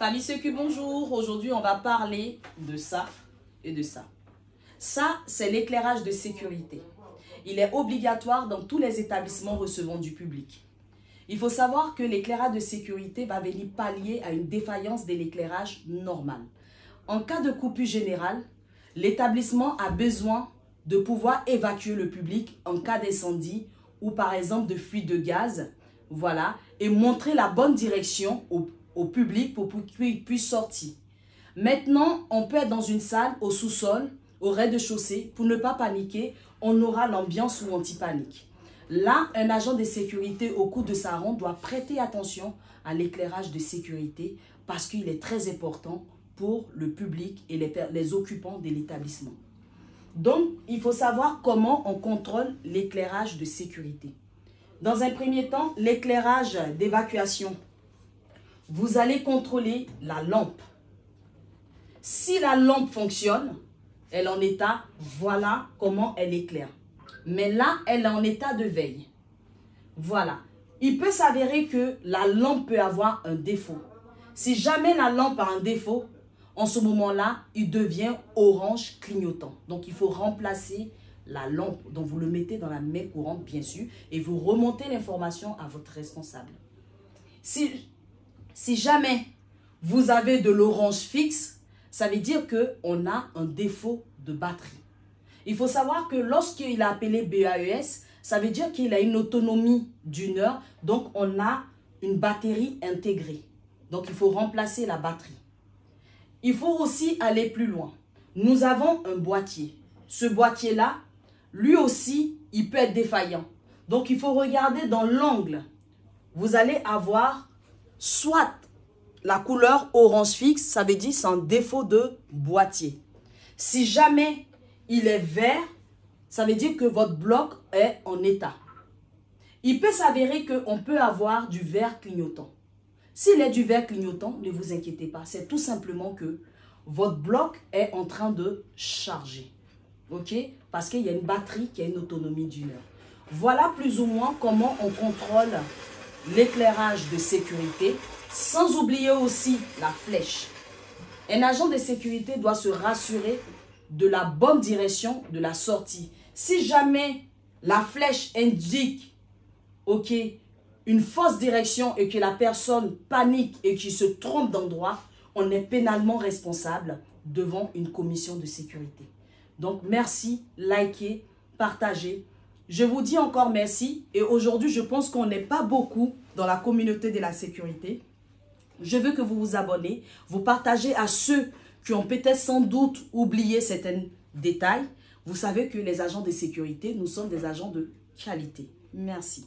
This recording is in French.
Famille Sécu, bonjour. Aujourd'hui, on va parler de ça et de ça. Ça, c'est l'éclairage de sécurité. Il est obligatoire dans tous les établissements recevant du public. Il faut savoir que l'éclairage de sécurité va venir pallier à une défaillance de l'éclairage normal. En cas de coupure générale, l'établissement a besoin de pouvoir évacuer le public en cas d'incendie ou par exemple de fuite de gaz, voilà, et montrer la bonne direction au public pour qu'il puisse sortir. Maintenant, on peut être dans une salle au sous-sol, au rez-de-chaussée. Pour ne pas paniquer, on aura l'ambiance ou anti-panique. Là, un agent de sécurité au cours de sa ronde doit prêter attention à l'éclairage de sécurité parce qu'il est très important pour le public et les occupants de l'établissement. Donc, il faut savoir comment on contrôle l'éclairage de sécurité. Dans un premier temps, l'éclairage d'évacuation. Vous allez contrôler la lampe. Si la lampe fonctionne, elle est en état, voilà comment elle éclaire. Mais là, elle est en état de veille. Voilà. Il peut s'avérer que la lampe peut avoir un défaut. Si jamais la lampe a un défaut, en ce moment-là, il devient orange clignotant. Donc, il faut remplacer la lampe. Donc, vous le mettez dans la main courante, bien sûr, et vous remontez l'information à votre responsable. Si jamais vous avez de l'orange fixe, ça veut dire qu'on a un défaut de batterie. Il faut savoir que lorsqu'il a appelé BAES, ça veut dire qu'il a une autonomie d'1 heure. Donc, on a une batterie intégrée. Donc, il faut remplacer la batterie. Il faut aussi aller plus loin. Nous avons un boîtier. Ce boîtier-là, lui aussi, il peut être défaillant. Donc, il faut regarder dans l'angle. Vous allez avoir soit la couleur orange fixe, ça veut dire c'est un défaut de boîtier. Si jamais il est vert, ça veut dire que votre bloc est en état. Il peut s'avérer qu'on peut avoir du vert clignotant. S'il est du vert clignotant, ne vous inquiétez pas. C'est tout simplement que votre bloc est en train de charger. OK? Parce qu'il y a une batterie qui a une autonomie d'1 heure. Voilà plus ou moins comment on contrôle l'éclairage de sécurité, sans oublier aussi la flèche. Un agent de sécurité doit se rassurer de la bonne direction de la sortie. Si jamais la flèche indique, OK, une fausse direction et que la personne panique et qu'il se trompe d'endroit, on est pénalement responsable devant une commission de sécurité. Donc, merci, likez, partagez. Je vous dis encore merci et aujourd'hui, je pense qu'on n'est pas beaucoup dans la communauté de la sécurité. Je veux que vous vous abonnez, vous partagez à ceux qui ont peut-être sans doute oublié certains détails. Vous savez que les agents de sécurité, nous sommes des agents de qualité. Merci.